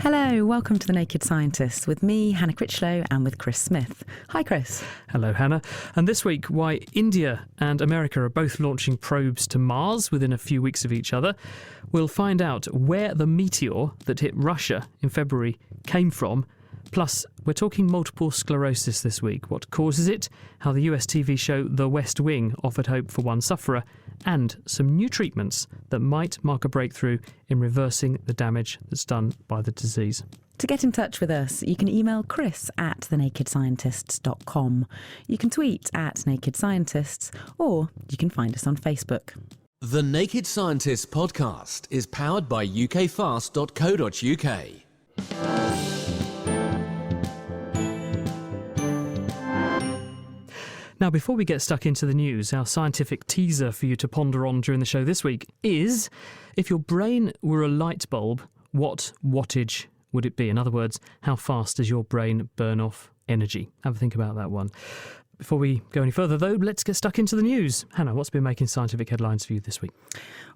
Hello, welcome to The Naked Scientists with me, Hannah Critchlow, and with Chris Smith. Hi, Chris. Hello, Hannah. And this week, why India and America are both launching probes to Mars within a few weeks of each other. We'll find out where the meteor that hit Russia in February came from. Plus, we're talking multiple sclerosis this week, what causes it, how the US TV show The West Wing offered hope for one sufferer, and some new treatments that might mark a breakthrough in reversing the damage that's done by the disease. To get in touch with us, you can email Chris at thenakedscientists.com. You can tweet at Naked Scientists, or you can find us on Facebook. The Naked Scientists podcast is powered by ukfast.co.uk. Now, before we get stuck into the news, our scientific teaser for you to ponder on during the show this week is, if your brain were a light bulb, what wattage would it be? In other words, how fast does your brain burn off energy? Have a think about that one. Before we go any further, though, let's get stuck into the news. Hannah, what's been making scientific headlines for you this week?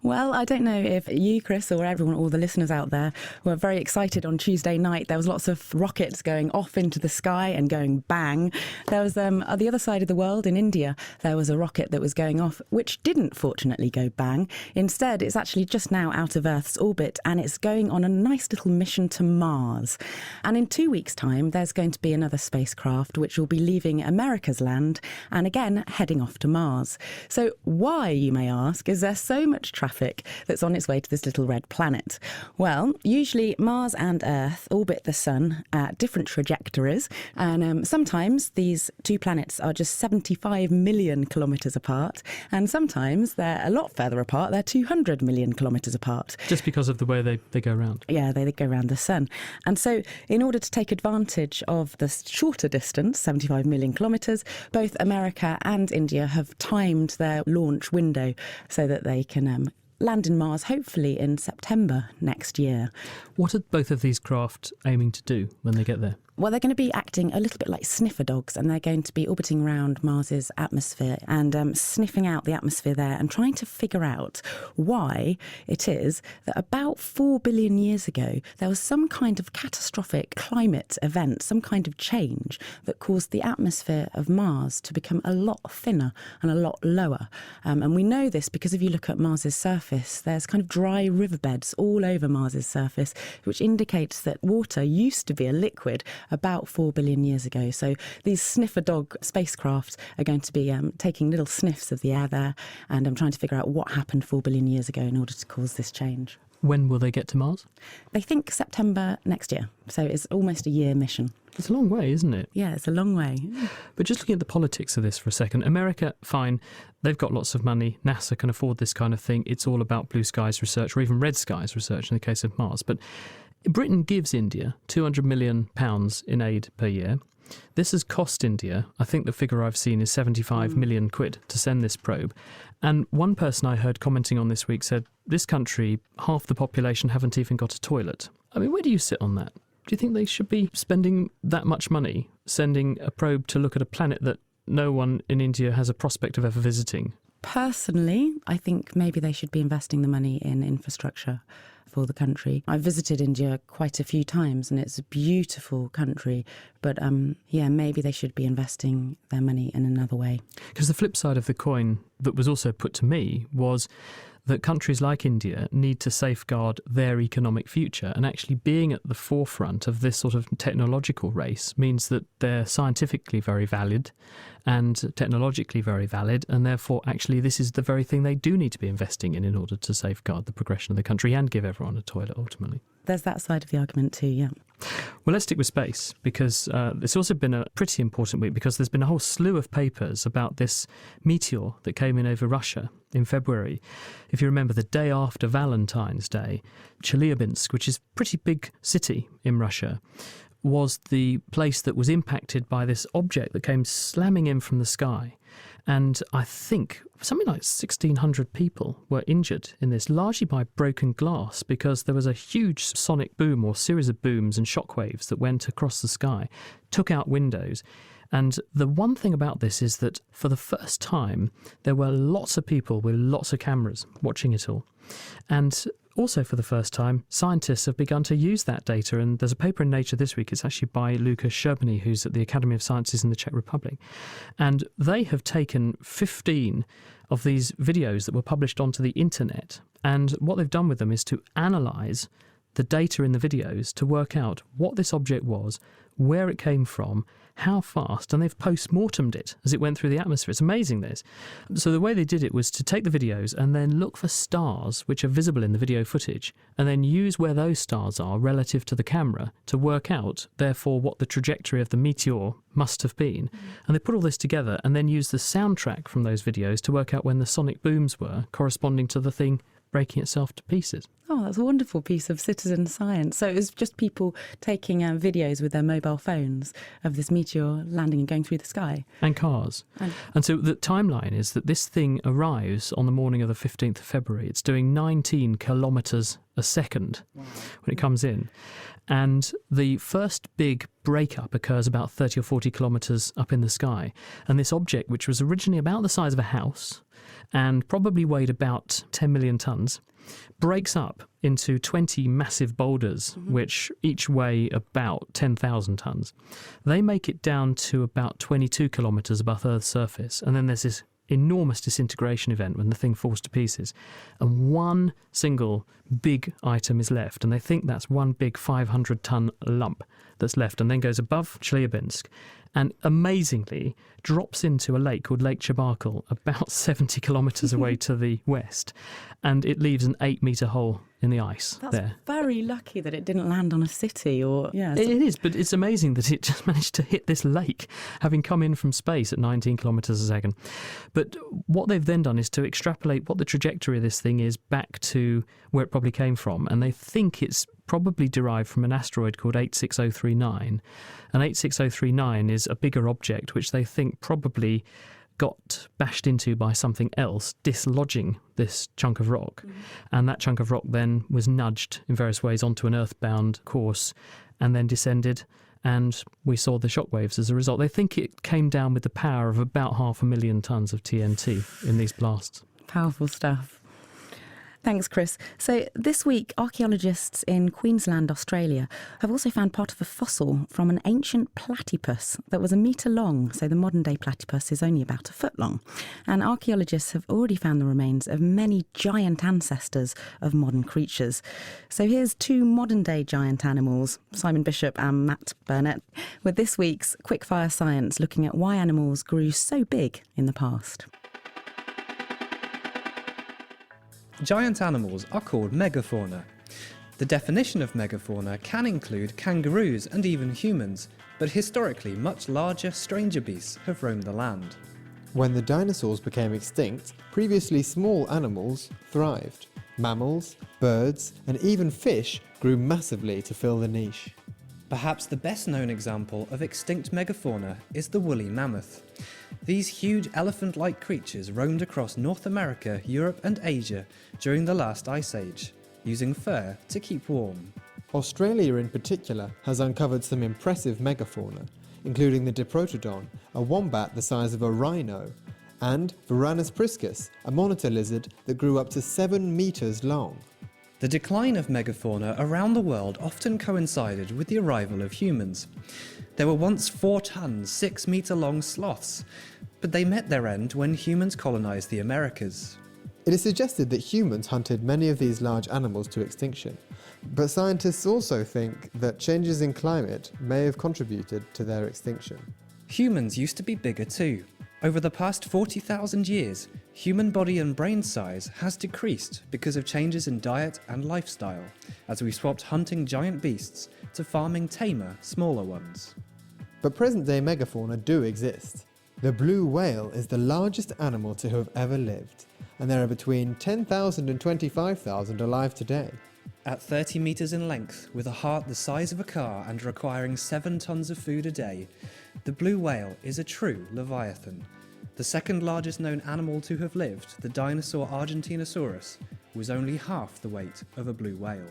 Well, I don't know if you, Chris, or everyone, all the listeners out there were very excited on Tuesday night. There was lots of rockets going off into the sky and going bang. There was, on the other side of the world, in India, there was a rocket that was going off, which didn't, fortunately, go bang. Instead, it's actually just now out of Earth's orbit, and it's going on a nice little mission to Mars. And in 2 weeks' time, there's going to be another spacecraft, which will be leaving America's land and again heading off to Mars. So why, you may ask, is there so much traffic that's on its way to this little red planet? Well, usually Mars and Earth orbit the Sun at different trajectories, and sometimes these two planets are just 75 million kilometres apart, and sometimes they're a lot further apart. They're 200 million kilometres apart. Just because of the way they go around. Yeah, they go around the Sun. And so in order to take advantage of the shorter distance, 75 million kilometres, both America and India have timed their launch window so that they can land in Mars, hopefully in September next year. What are both of these craft aiming to do when they get there? Well, they're going to be acting a little bit like sniffer dogs, and they're going to be orbiting around Mars's atmosphere and sniffing out the atmosphere there and trying to figure out why it is that about 4 billion years ago there was some kind of catastrophic climate event, some kind of change that caused the atmosphere of Mars to become a lot thinner and a lot lower. And we know this because if you look at Mars's surface, there's kind of dry riverbeds all over Mars's surface, which indicates that water used to be a liquid about 4 billion years ago. So these sniffer dog spacecraft are going to be taking little sniffs of the air there, and I'm trying to figure out what happened 4 billion years ago in order to cause this change. When will they get to Mars? They think September next year. So it's almost a year mission. It's a long way, isn't it? Yeah, it's a long way. But just looking at the politics of this for a second, America, fine, they've got lots of money. NASA can afford this kind of thing. It's all about blue skies research, or even red skies research in the case of Mars. But Britain gives India £200 million in aid per year. This has cost India, I think the figure I've seen is 75 million quid to send this probe. And one person I heard commenting on this week said, this country, half the population haven't even got a toilet. I mean, where do you sit on that? Do you think they should be spending that much money sending a probe to look at a planet that no one in India has a prospect of ever visiting? Personally, I think maybe they should be investing the money in infrastructure for the country. I've visited India quite a few times and it's a beautiful country, but maybe they should be investing their money in another way. Because the flip side of the coin that was also put to me was that countries like India need to safeguard their economic future, and actually being at the forefront of this sort of technological race means that they're scientifically very valid and technologically very valid, and therefore actually this is the very thing they do need to be investing in order to safeguard the progression of the country and give everyone a toilet ultimately. There's that side of the argument too, yeah. Well, let's stick with space, because it's also been a pretty important week, because there's been a whole slew of papers about this meteor that came in over Russia in February. If you remember, the day after Valentine's Day, Chelyabinsk, which is a pretty big city in Russia, was the place that was impacted by this object that came slamming in from the sky. And I think something like 1,600 people were injured in this, largely by broken glass, because there was a huge sonic boom or series of booms and shockwaves that went across the sky, took out windows. And the one thing about this is that for the first time, there were lots of people with lots of cameras watching it all. And also for the first time, scientists have begun to use that data. And there's a paper in Nature this week. It's actually by Lukas Sherbany, who's at the Academy of Sciences in the Czech Republic. And they have taken 15 of these videos that were published onto the internet. And what they've done with them is to analyse the data in the videos to work out what this object was, where it came from, how fast, and they've post-mortemed it as it went through the atmosphere. It's amazing, this. So the way they did it was to take the videos and then look for stars which are visible in the video footage, and then use where those stars are relative to the camera to work out, therefore, what the trajectory of the meteor must have been. And they put all this together and then use the soundtrack from those videos to work out when the sonic booms were, corresponding to the thing breaking itself to pieces. Oh, that's a wonderful piece of citizen science. So it was just people taking videos with their mobile phones of this meteor landing and going through the sky. And cars. And so the timeline is that this thing arrives on the morning of the 15th of February. It's doing 19 kilometres a second when it comes in. And the first big breakup occurs about 30 or 40 kilometres up in the sky. And this object, which was originally about the size of a house and probably weighed about 10 million tonnes, breaks up into 20 massive boulders, which each weigh about 10,000 tonnes. They make it down to about 22 kilometres above Earth's surface. And then there's this enormous disintegration event when the thing falls to pieces. And one single big item is left. And they think that's one big 500-tonne lump that's left, and then goes above Chelyabinsk and amazingly drops into a lake called Lake Chabarkal about 70 kilometres away to the west, and it leaves an 8-metre hole in the ice. That's there. very lucky that it didn't land on a city or... Yeah, It is, but it's amazing that it just managed to hit this lake, having come in from space at 19 kilometres a second. But what they've then done is to extrapolate what the trajectory of this thing is back to where it probably came from, and they think it's probably derived from an asteroid called 86039. And 86039 is a bigger object which they think probably got bashed into by something else, dislodging this chunk of rock. And that chunk of rock then was nudged in various ways onto an earthbound course and then descended, and we saw the shockwaves as a result. They think it came down with the power of about 500,000 tonnes of TNT in these blasts. Powerful stuff. Thanks, Chris. So this week, archaeologists in Queensland, Australia, have also found part of a fossil from an ancient platypus that was 1 metre long. So the modern-day platypus is only about 1 foot long. And archaeologists have already found the remains of many giant ancestors of modern creatures. So here's 2 modern-day giant animals, Simon Bishop and Matt Burnett, with this week's Quickfire Science, looking at why animals grew so big in the past. Giant animals are called megafauna. The definition of megafauna can include kangaroos and even humans, but historically much larger, stranger beasts have roamed the land. When the dinosaurs became extinct, previously small animals thrived. Mammals, birds, and even fish grew massively to fill the niche. Perhaps the best known example of extinct megafauna is the woolly mammoth. These huge elephant-like creatures roamed across North America, Europe and Asia during the last ice age, using fur to keep warm. Australia in particular has uncovered some impressive megafauna, including the Diprotodon, a wombat the size of a rhino, and Varanus priscus, a monitor lizard that grew up to 7 metres long. The decline of megafauna around the world often coincided with the arrival of humans. There were once 4-ton, 6-metre-long sloths, but they met their end when humans colonised the Americas. It is suggested that humans hunted many of these large animals to extinction, but scientists also think that changes in climate may have contributed to their extinction. Humans used to be bigger too. Over the past 40,000 years, human body and brain size has decreased because of changes in diet and lifestyle, as we swapped hunting giant beasts to farming tamer, smaller ones. But present-day megafauna do exist. The blue whale is the largest animal to have ever lived, and there are between 10,000 and 25,000 alive today. At 30 metres in length, with a heart the size of a car and requiring 7 tonnes of food a day, the blue whale is a true leviathan. The second largest known animal to have lived, the dinosaur Argentinosaurus, was only half the weight of a blue whale.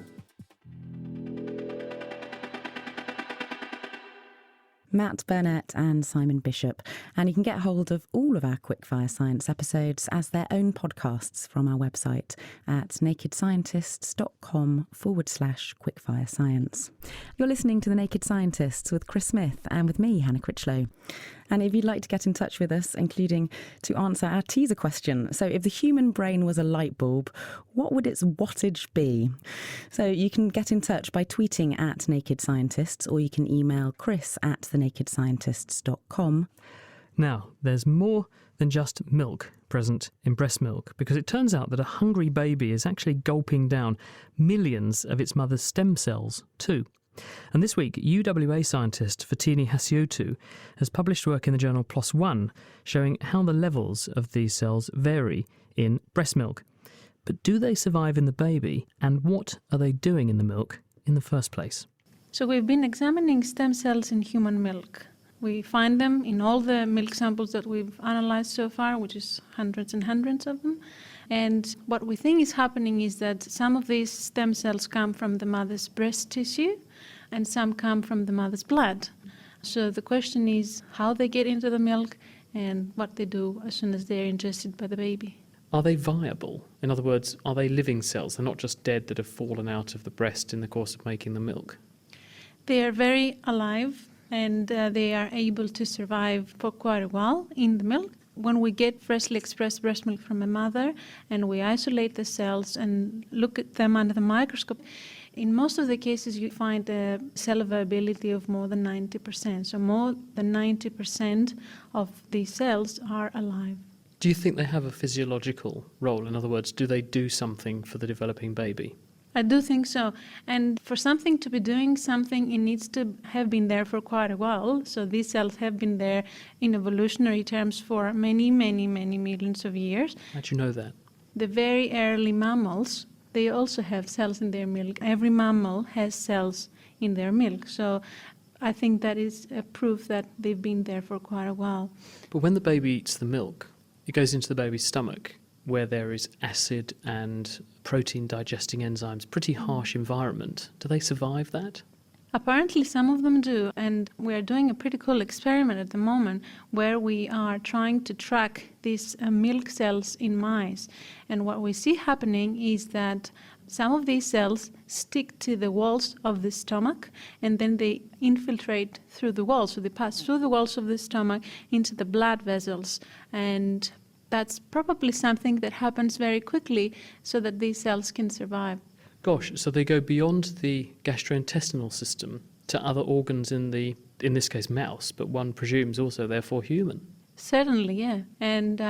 Matt Burnett and Simon Bishop. And you can get hold of all of our Quickfire Science episodes as their own podcasts from our website at nakedscientists.com/Quickfire Science. You're listening to The Naked Scientists with Chris Smith and with me, Hannah Critchlow. And if you'd like to get in touch with us, including to answer our teaser question, so if the human brain was a light bulb, what would its wattage be? So you can get in touch by tweeting at Naked Scientists, or you can email chris@thenakedscientists.com. Now, there's more than just milk present in breast milk, because it turns out that a hungry baby is actually gulping down millions of its mother's stem cells too. And this week, UWA scientist Fotini Hasiotou has published work in the journal PLOS ONE showing how the levels of these cells vary in breast milk. But do they survive in the baby, and what are they doing in the milk in the first place? So we've been examining stem cells in human milk. We find them in all the milk samples that we've analyzed so far, which is hundreds and hundreds of them. And what we think is happening is that some of these stem cells come from the mother's breast tissue and some come from the mother's blood. So the question is how they get into the milk and what they do as soon as they're ingested by the baby. Are they viable? In other words, are they living cells? They're not just dead that have fallen out of the breast in the course of making the milk. They are very alive and they are able to survive for quite a while in the milk. When we get freshly expressed breast milk from a mother and we isolate the cells and look at them under the microscope, in most of the cases you find a cell viability of more than 90%. So more than 90% of these cells are alive. Do you think they have a physiological role? In other words, do they do something for the developing baby? I do think so. And for something to be doing something, it needs to have been there for quite a while. So these cells have been there in evolutionary terms for many, many, many millions of years. How do you know that? The very early mammals, they also have cells in their milk. Every mammal has cells in their milk. So I think that is a proof that they've been there for quite a while. But when the baby eats the milk, it goes into the baby's stomach where there is acid and protein digesting enzymes, pretty harsh environment. Do they survive that? Apparently some of them do, and we are doing a pretty cool experiment at the moment where we are trying to track these milk cells in mice. And what we see happening is that some of these cells stick to the walls of the stomach and then they infiltrate through the walls. So they pass through the walls of the stomach into the blood vessels, and that's probably something that happens very quickly so that these cells can survive. Gosh, so they go beyond the gastrointestinal system to other organs in this case mouse, but one presumes also therefore human. Certainly, yeah. And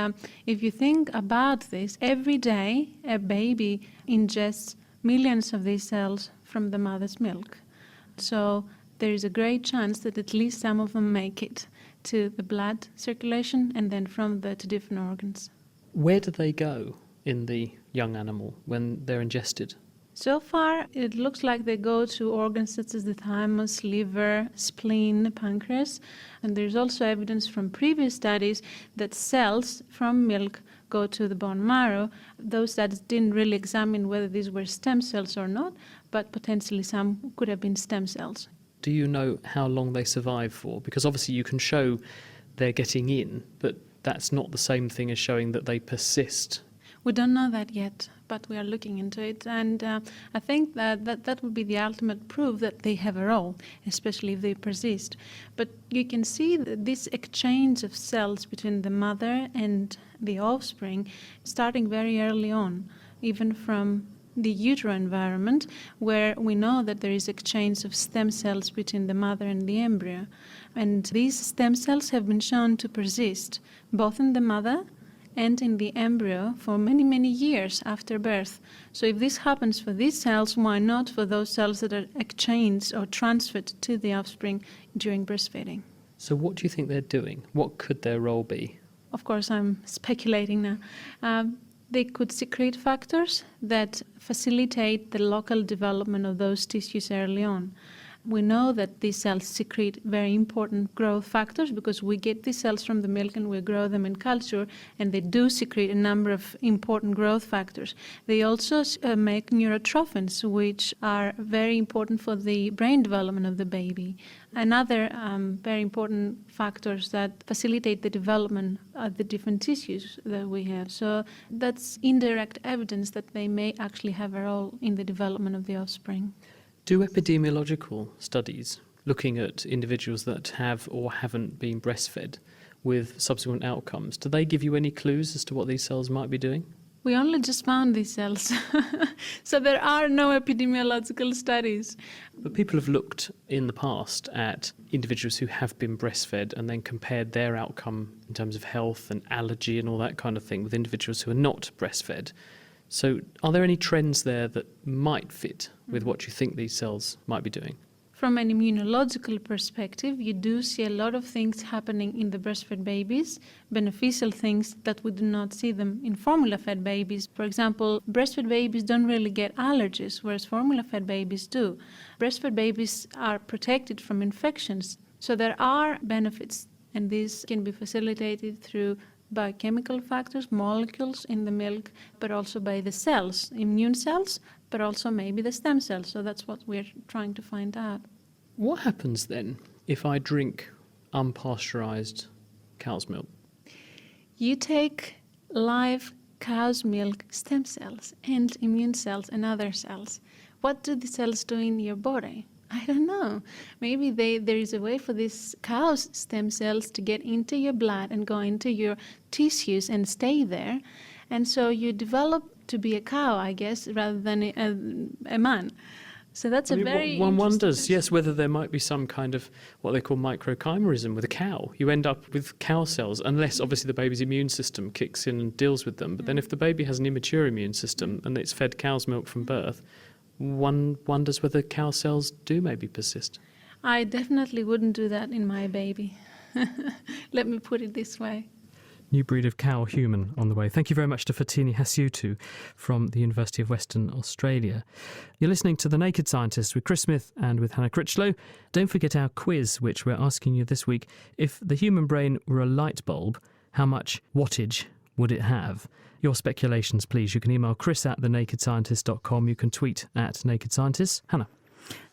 if you think about this, every day a baby ingests millions of these cells from the mother's milk. So there is a great chance that at least some of them make it to the blood circulation and then from there to different organs. Where do they go in the young animal when they're ingested? So far, it looks like they go to organs such as the thymus, liver, spleen, pancreas. And there's also evidence from previous studies that cells from milk go to the bone marrow. Those studies didn't really examine whether these were stem cells or not, but potentially some could have been stem cells. Do you know how long they survive for? Because obviously you can show they're getting in, but that's not the same thing as showing that they persist. We don't know that yet, but we are looking into it. And I think that would be the ultimate proof that they have a role, especially if they persist. But you can see that this exchange of cells between the mother and the offspring starting very early on, even from the utero environment, where we know that there is exchange of stem cells between the mother and the embryo. And these stem cells have been shown to persist both in the mother and in the embryo for many, many years after birth. So if this happens for these cells, why not for those cells that are exchanged or transferred to the offspring during breastfeeding? So what do you think they're doing? What could their role be? Of course, I'm speculating now. They could secrete factors that facilitate the local development of those tissues early on. We know that these cells secrete very important growth factors because we get these cells from the milk and we grow them in culture, and they do secrete a number of important growth factors. They also make neurotrophins, which are very important for the brain development of the baby. Another very important factors that facilitate the development of the different tissues that we have. So that's indirect evidence that they may actually have a role in the development of the offspring. Do epidemiological studies looking at individuals that have or haven't been breastfed with subsequent outcomes, do they give you any clues as to what these cells might be doing? We only just found these cells, so there are no epidemiological studies. But people have looked in the past at individuals who have been breastfed and then compared their outcome in terms of health and allergy and all that kind of thing with individuals who are not breastfed. So are there any trends there that might fit with what you think these cells might be doing? From an immunological perspective, you do see a lot of things happening in the breastfed babies, beneficial things that we do not see them in formula-fed babies. For example, breastfed babies don't really get allergies, whereas formula-fed babies do. Breastfed babies are protected from infections, so there are benefits, and these can be facilitated through biochemical factors, molecules in the milk, but also by the cells, immune cells, but also maybe the stem cells. So that's what we're trying to find out. What happens then if I drink unpasteurised cow's milk? You take live cow's milk stem cells and immune cells and other cells. What do the cells do in your body? I don't know. Maybe there is a way for these cow's stem cells to get into your blood and go into your tissues and stay there. And so you develop to be a cow, I guess, rather than a man. So that's very one wonders, question. yes, whether there might be some kind of what they call microchimerism with a cow. You end up with cow cells, unless obviously the baby's immune system kicks in and deals with them. But then if the baby has an immature immune system and it's fed cow's milk from birth, one wonders whether cow cells do maybe persist. I definitely wouldn't do that in my baby. Let me put it this way. New breed of cow human on the way. Thank you very much to Fatini Hasiutu from the University of Western Australia. You're listening to The Naked Scientist with Chris Smith and with Hannah Critchlow. Don't forget our quiz, which we're asking you this week. If the human brain were a light bulb, how much wattage would it have? Your speculations, please. You can email chris@thenakedscientist.com. You can tweet @nakedscientists. Hannah.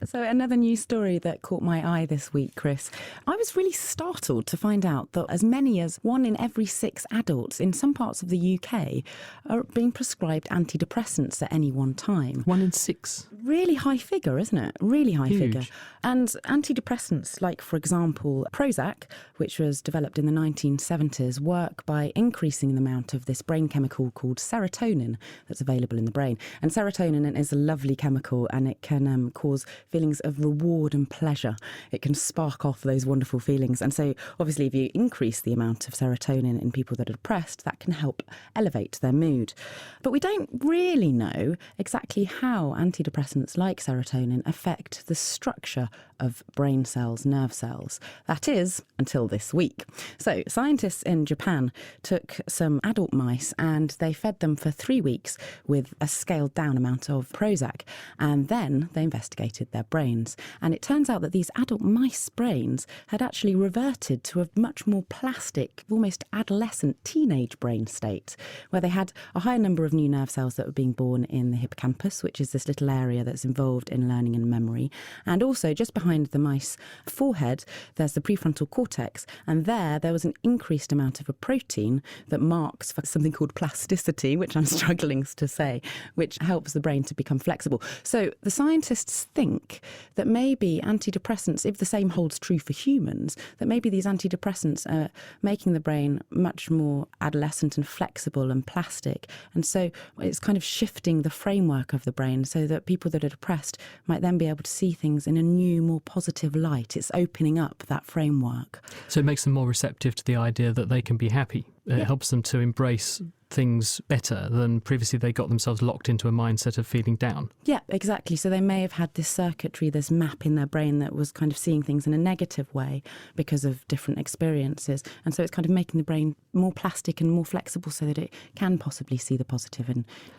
So another news story that caught my eye this week, Chris. I was really startled to find out that as many as 1 in every 6 adults in some parts of the UK are being prescribed antidepressants at any one time. 1 in 6. Really high figure, isn't it? Really high Huge. figure. And antidepressants like, for example, Prozac, which was developed in the 1970s, work by increasing the amount of this brain chemical called serotonin that's available in the brain. And serotonin is a lovely chemical, and it can cause feelings of reward and pleasure. It can spark off those wonderful feelings. And so obviously if you increase the amount of serotonin in people that are depressed, that can help elevate their mood. But we don't really know exactly how antidepressants like serotonin affect the structure of brain cells, nerve cells. That is, until this week. So scientists in Japan took some adult mice and they fed them for 3 weeks with a scaled down amount of Prozac. And then they investigated their brains. And it turns out that these adult mice brains had actually reverted to a much more plastic, almost adolescent teenage brain state, where they had a higher number of new nerve cells that were being born in the hippocampus, which is this little area that's involved in learning and memory. And also just behind the mice forehead, there's the prefrontal cortex. And there was an increased amount of a protein that marks for something called plasticity, which I'm struggling to say, which helps the brain to become flexible. So the scientists think that maybe antidepressants, if the same holds true for humans, that maybe these antidepressants are making the brain much more adolescent and flexible and plastic. And so it's kind of shifting the framework of the brain so that people that are depressed might then be able to see things in a new, more positive light. It's opening up that framework. So it makes them more receptive to the idea that they can be happy. It helps them to embrace things better than previously they got themselves locked into a mindset of feeling down. Yeah, exactly. So they may have had this circuitry, this map in their brain that was kind of seeing things in a negative way because of different experiences. And so it's kind of making the brain more plastic and more flexible so that it can possibly see the positive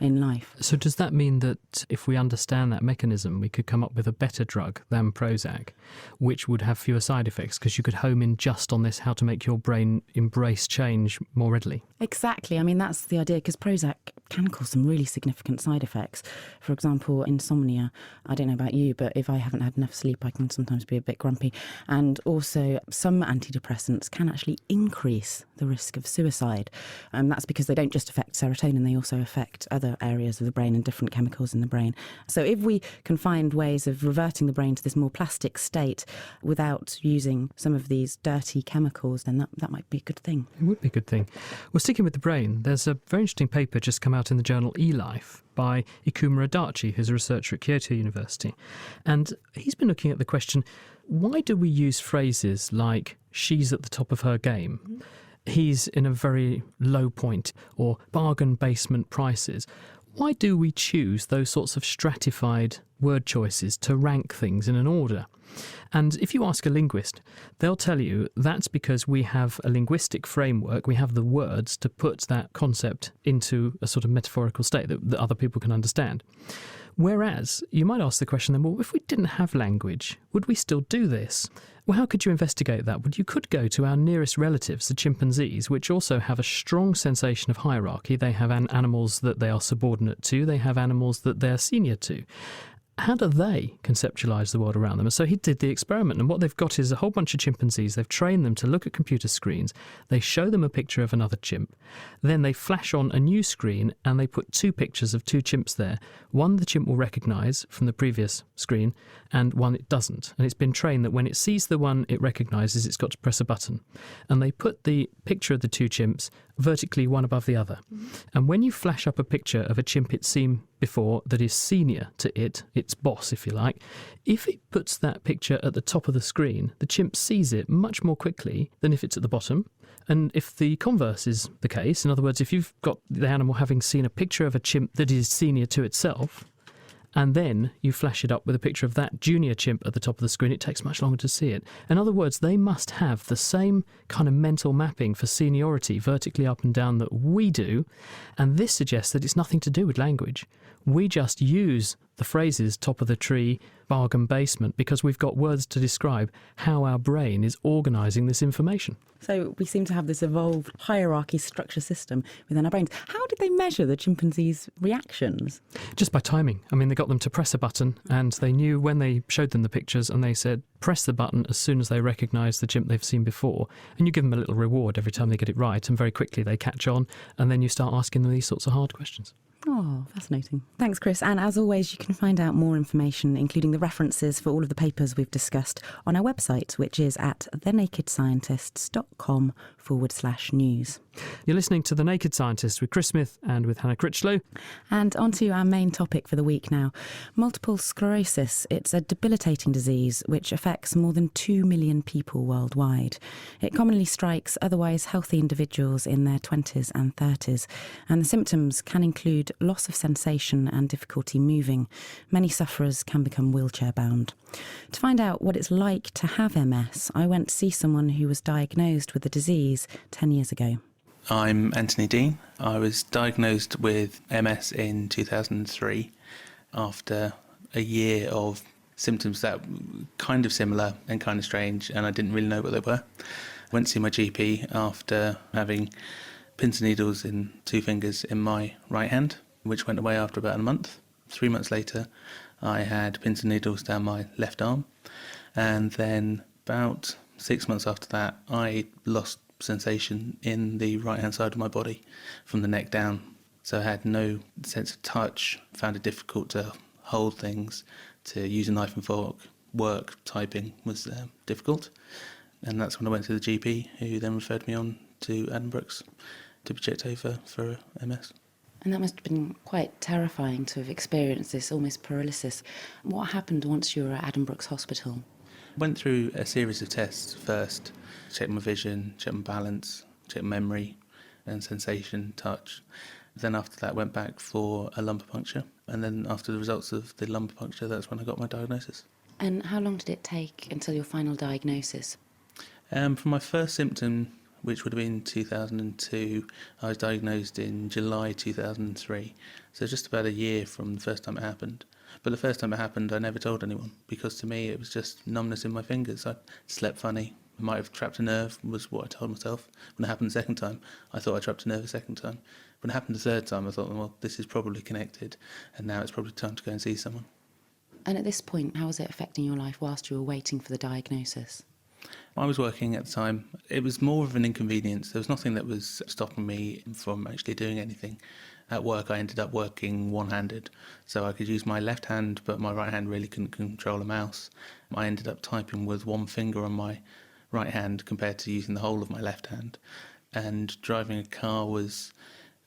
in life. So does that mean that if we understand that mechanism, we could come up with a better drug than Prozac, which would have fewer side effects because you could home in just on this, how to make your brain embrace change more readily? Exactly. I mean, that's the idea, because Prozac can cause some really significant side effects. For example, insomnia. I don't know about you, but if I haven't had enough sleep, I can sometimes be a bit grumpy. And also, some antidepressants can actually increase the risk of suicide. That's because they don't just affect serotonin, they also affect other areas of the brain and different chemicals in the brain. So if we can find ways of reverting the brain to this more plastic state without using some of these dirty chemicals, then that might be a good thing. It would be a good thing. Well, sticking with the brain, there's a very interesting paper just come out in the journal eLife by Ikuma Adachi, who's a researcher at Kyoto University. And he's been looking at the question, why do we use phrases like, she's at the top of her game, he's in a very low point, or bargain basement prices? Why do we choose those sorts of stratified word choices to rank things in an order? And if you ask a linguist, they'll tell you that's because we have a linguistic framework, we have the words to put that concept into a sort of metaphorical state that other people can understand. Whereas you might ask the question then, well, if we didn't have language, would we still do this? Well, how could you investigate that? Well, you could go to our nearest relatives, the chimpanzees, which also have a strong sensation of hierarchy. They have animals that they are subordinate to. They have animals that they are senior to. How do they conceptualise the world around them? And so he did the experiment, and what they've got is a whole bunch of chimpanzees. They've trained them to look at computer screens. They show them a picture of another chimp. Then they flash on a new screen, and they put two pictures of two chimps there. One the chimp will recognise from the previous screen, and one it doesn't. And it's been trained that when it sees the one it recognises, it's got to press a button. And they put the picture of the two chimps vertically one above the other. And when you flash up a picture of a chimp it's seen before that is senior to it, its boss if you like, if it puts that picture at the top of the screen, the chimp sees it much more quickly than if it's at the bottom. And if the converse is the case, in other words, if you've got the animal having seen a picture of a chimp that is senior to itself, and then you flash it up with a picture of that junior chimp at the top of the screen, it takes much longer to see it. In other words, they must have the same kind of mental mapping for seniority vertically up and down that we do, and this suggests that it's nothing to do with language. We just use the phrases top of the tree, bargain basement, because we've got words to describe how our brain is organising this information. So we seem to have this evolved hierarchy structure system within our brains. How did they measure the chimpanzees' reactions? Just by timing. I mean, they got them to press a button, and they knew when they showed them the pictures and they said, press the button as soon as they recognise the chimp they've seen before. And you give them a little reward every time they get it right, and very quickly they catch on, and then you start asking them these sorts of hard questions. Oh, fascinating. Thanks, Chris. And as always, you can find out more information, including the references for all of the papers we've discussed, on our website, which is at thenakedscientists.com/news. You're listening to The Naked Scientist with Chris Smith and with Hannah Critchlow. And on to our main topic for the week now. Multiple sclerosis. It's a debilitating disease which affects more than 2 million people worldwide. It commonly strikes otherwise healthy individuals in their 20s and 30s. And the symptoms can include loss of sensation and difficulty moving. Many sufferers can become wheelchair bound. To find out what it's like to have MS, I went to see someone who was diagnosed with the disease 10 years ago. I'm Anthony Dean. I was diagnosed with MS in 2003 after a year of symptoms that were kind of similar and kind of strange, and I didn't really know what they were. I went to see my GP after having pins and needles in 2 fingers in my right hand, which went away after about a month. 3 months later, I had pins and needles down my left arm, and then about 6 months after that, I lost sensation in the right hand side of my body from the neck down. So I had no sense of touch, found it difficult to hold things, to use a knife and fork. Work, typing was difficult. And that's when I went to the GP, who then referred me on to Addenbrooke's to be checked over for MS. And that must have been quite terrifying to have experienced this almost paralysis. What happened once you were at Addenbrooke's Hospital? Went through a series of tests first, checked my vision, checked my balance, checked memory, and sensation, touch. Then after that, went back for a lumbar puncture. And then after the results of the lumbar puncture, that's when I got my diagnosis. And how long did it take until your final diagnosis? For my first symptom, which would have been 2002, I was diagnosed in July 2003. So just about a year from the first time it happened. But the first time it happened, I never told anyone, because to me it was just numbness in my fingers. I slept funny. I might have trapped a nerve, was what I told myself. When it happened the second time, I thought I trapped a nerve a second time. When it happened the third time, I thought, well, this is probably connected, and now it's probably time to go and see someone. And at this point, how was it affecting your life whilst you were waiting for the diagnosis? I was working at the time. It was more of an inconvenience. There was nothing that was stopping me from actually doing anything. At work, I ended up working one-handed, so I could use my left hand, but my right hand really couldn't control a mouse. I ended up typing with one finger on my right hand compared to using the whole of my left hand. And driving a car was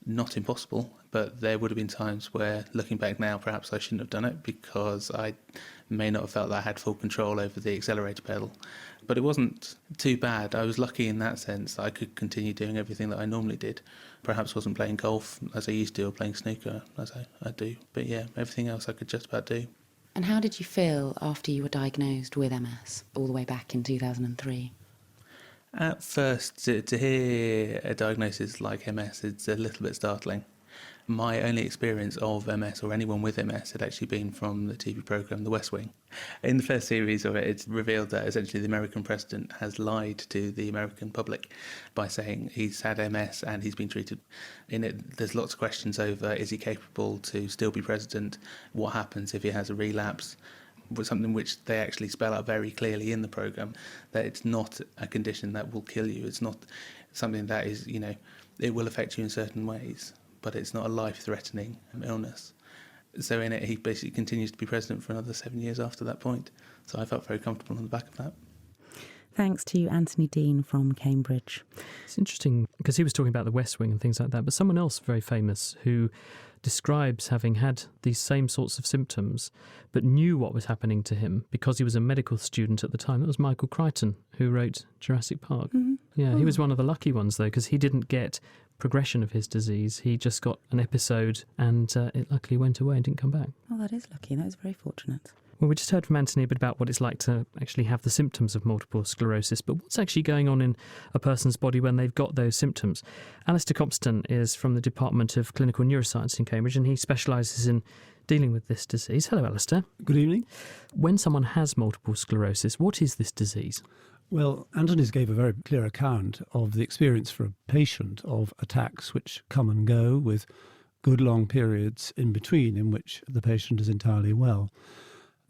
not impossible, but there would have been times where, looking back now, perhaps I shouldn't have done it because I may not have felt that I had full control over the accelerator pedal. But it wasn't too bad. I was lucky in that sense that I could continue doing everything that I normally did. Perhaps wasn't playing golf as I used to or playing snooker as I do. But yeah, everything else I could just about do. And how did you feel after you were diagnosed with MS all the way back in 2003? At first, to hear a diagnosis like MS, it's a little bit startling. My only experience of MS, or anyone with MS, had actually been from the TV programme The West Wing. In the first series of it, it's revealed that essentially the American president has lied to the American public by saying he's had MS and he's been treated. In it, there's lots of questions over, is he capable to still be president? What happens if he has a relapse? Something which they actually spell out very clearly in the programme, that it's not a condition that will kill you. It's not something that is, it will affect you in certain ways, but it's not a life-threatening illness. So in it, he basically continues to be president for another 7 years after that point. So I felt very comfortable on the back of that. Thanks to Anthony Dean from Cambridge. It's interesting because he was talking about the West Wing and things like that, but someone else very famous who describes having had these same sorts of symptoms but knew what was happening to him because he was a medical student at the time. That was Michael Crichton, who wrote Jurassic Park. Mm-hmm. Yeah, he was one of the lucky ones, though, because he didn't get progression of his disease. He just got an episode and it luckily went away and didn't come back. Oh, that is lucky. That is very fortunate. Well, we just heard from Anthony a bit about what it's like to actually have the symptoms of multiple sclerosis, but what's actually going on in a person's body when they've got those symptoms? Alistair Compston is from the Department of Clinical Neuroscience in Cambridge, and he specialises in dealing with this disease. Hello, Alistair. Good evening. When someone has multiple sclerosis, what is this disease? Well, Anthony's gave a very clear account of the experience for a patient of attacks which come and go with good long periods in between in which the patient is entirely well.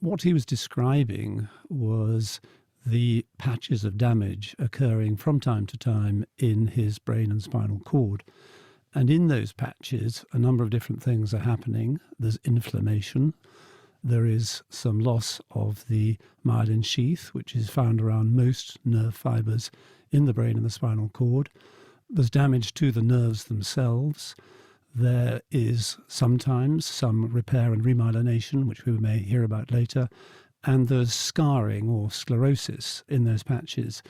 What he was describing was the patches of damage occurring from time to time in his brain and spinal cord. And in those patches, a number of different things are happening. There's inflammation. There is some loss of the myelin sheath, which is found around most nerve fibres in the brain and the spinal cord. There's damage to the nerves themselves. There is sometimes some repair and remyelination, which we may hear about later, and there's scarring or sclerosis in those patches.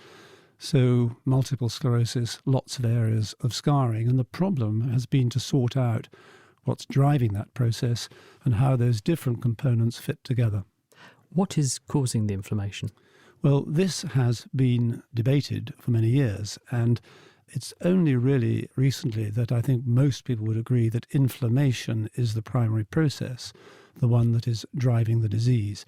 So multiple sclerosis, lots of areas of scarring, and the problem has been to sort out what's driving that process and how those different components fit together. What is causing the inflammation? Well, this has been debated for many years, and it's only really recently that I think most people would agree that inflammation is the primary process, the one that is driving the disease.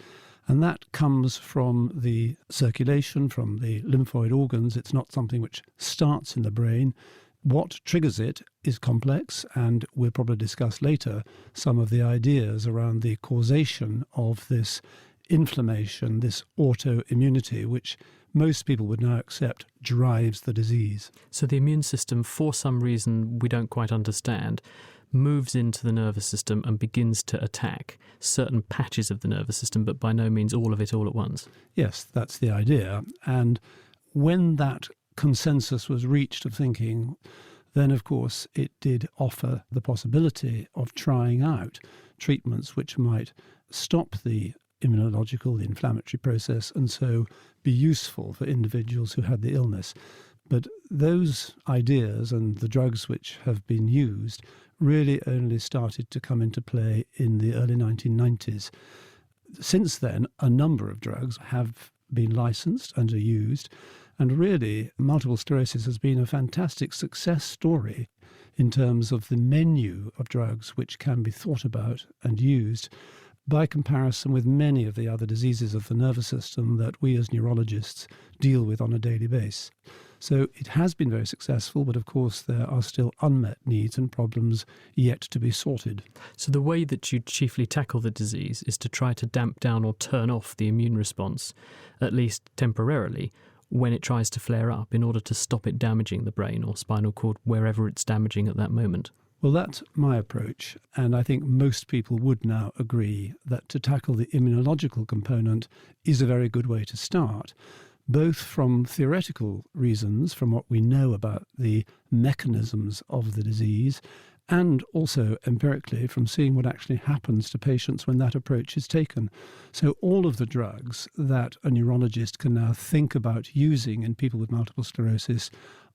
And that comes from the circulation, from the lymphoid organs. It's not something which starts in the brain. What triggers it is complex, and we'll probably discuss later some of the ideas around the causation of this inflammation, this autoimmunity, which most people would now accept drives the disease. So the immune system, for some reason we don't quite understand, moves into the nervous system and begins to attack certain patches of the nervous system, but by no means all of it all at once. Yes, that's the idea. And when that consensus was reached of thinking, then of course it did offer the possibility of trying out treatments which might stop the immunological, the inflammatory process, and so be useful for individuals who had the illness. But those ideas and the drugs which have been used really only started to come into play in the early 1990s. Since then, a number of drugs have been licensed and are used, and really multiple sclerosis has been a fantastic success story in terms of the menu of drugs which can be thought about and used by comparison with many of the other diseases of the nervous system that we as neurologists deal with on a daily basis. So it has been very successful, but of course there are still unmet needs and problems yet to be sorted. So the way that you chiefly tackle the disease is to try to damp down or turn off the immune response, at least temporarily, when it tries to flare up in order to stop it damaging the brain or spinal cord, wherever it's damaging at that moment. Well, that's my approach, and I think most people would now agree that to tackle the immunological component is a very good way to start, both from theoretical reasons, from what we know about the mechanisms of the disease, and also empirically from seeing what actually happens to patients when that approach is taken. So all of the drugs that a neurologist can now think about using in people with multiple sclerosis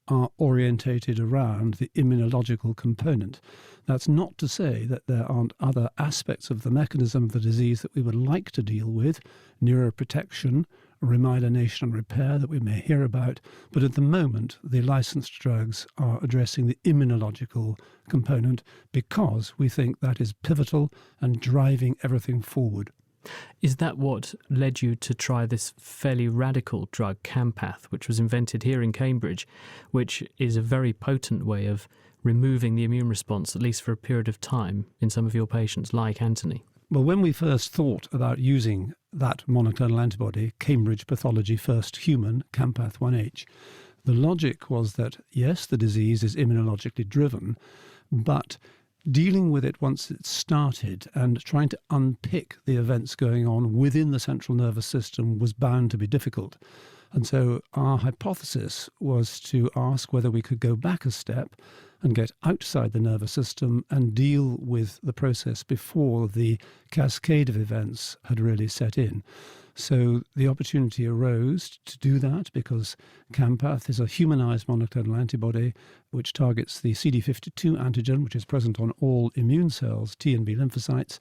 are orientated around the immunological component. That's not to say that there aren't other aspects of the mechanism of the disease that we would like to deal with, neuroprotection, remyelination and repair that we may hear about, but at the moment the licensed drugs are addressing the immunological component because we think that is pivotal and driving everything forward. Is that what led you to try this fairly radical drug, Campath, which was invented here in Cambridge, which is a very potent way of removing the immune response, at least for a period of time, in some of your patients, like Anthony? Well, when we first thought about using that monoclonal antibody, Cambridge Pathology First Human, Campath 1H, the logic was that, yes, the disease is immunologically driven, but dealing with it once it's started and trying to unpick the events going on within the central nervous system was bound to be difficult. And so our hypothesis was to ask whether we could go back a step and get outside the nervous system and deal with the process before the cascade of events had really set in. So the opportunity arose to do that because Campath is a humanized monoclonal antibody which targets the CD52 antigen, which is present on all immune cells, T and B lymphocytes.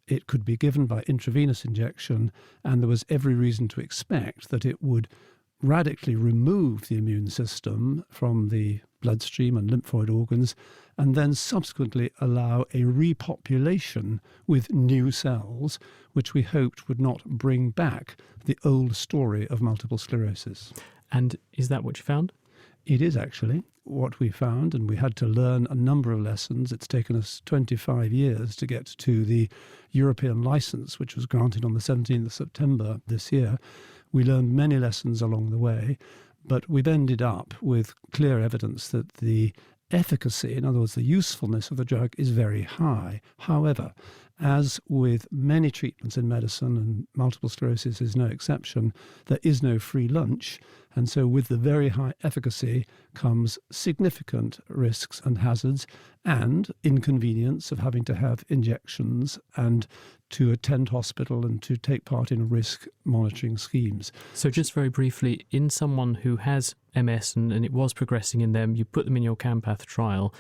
It could be given by intravenous injection, and there was every reason to expect that it would radically remove the immune system from the bloodstream and lymphoid organs, and then subsequently allow a repopulation with new cells, which we hoped would not bring back the old story of multiple sclerosis. And is that what you found? It is actually what we found, and we had to learn a number of lessons. It's taken us 25 years to get to the European license, which was granted on the 17th of September this year. We learned many lessons along the way, but we've ended up with clear evidence that the efficacy, in other words, the usefulness of the drug is very high. However, as with many treatments in medicine, and multiple sclerosis is no exception, there is no free lunch. And so with the very high efficacy comes significant risks and hazards and inconvenience of having to have injections and to attend hospital and to take part in risk monitoring schemes. So just very briefly, in someone who has MS and it was progressing in them, you put them in your Campath trial,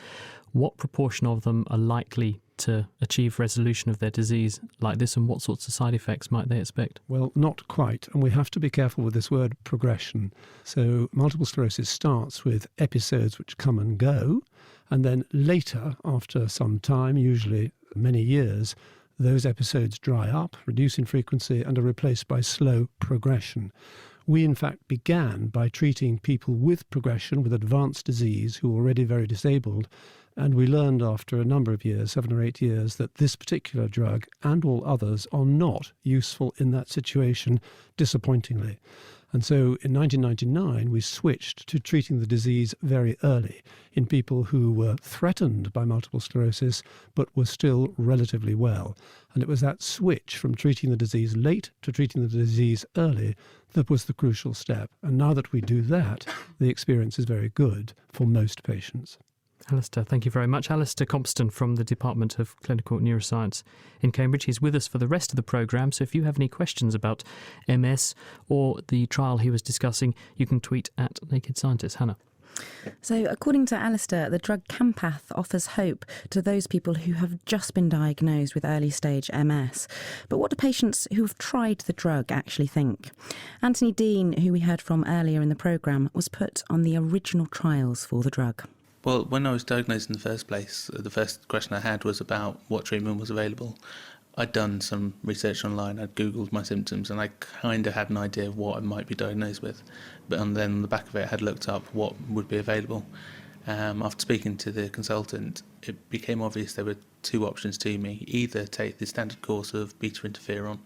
what proportion of them are likely to achieve resolution of their disease like this, and what sorts of side effects might they expect? Well, not quite, and we have to be careful with this word progression. So multiple sclerosis starts with episodes which come and go, and then later, after some time, usually many years, those episodes dry up, reduce in frequency, and are replaced by slow progression. We, in fact, began by treating people with progression, with advanced disease, who were already very disabled, and we learned after a number of years, 7 or 8 years, that this particular drug and all others are not useful in that situation, disappointingly. And so in 1999, we switched to treating the disease very early in people who were threatened by multiple sclerosis but were still relatively well. And it was that switch from treating the disease late to treating the disease early that was the crucial step. And now that we do that, the experience is very good for most patients. Alistair, thank you very much. Alistair Compston from the Department of Clinical Neuroscience in Cambridge. He's with us for the rest of the programme, so if you have any questions about MS or the trial he was discussing, you can tweet at Naked Scientist. Hannah. So, according to Alistair, the drug Campath offers hope to those people who have just been diagnosed with early stage MS. But what do patients who have tried the drug actually think? Anthony Dean, who we heard from earlier in the programme, was put on the original trials for the drug. Well, when I was diagnosed in the first place, the first question I had was about what treatment was available. I'd done some research online, I'd Googled my symptoms, and I kind of had an idea of what I might be diagnosed with. And then on the back of it, I had looked up what would be available. After speaking to the consultant, it became obvious there were two options to me. Either take the standard course of beta interferon,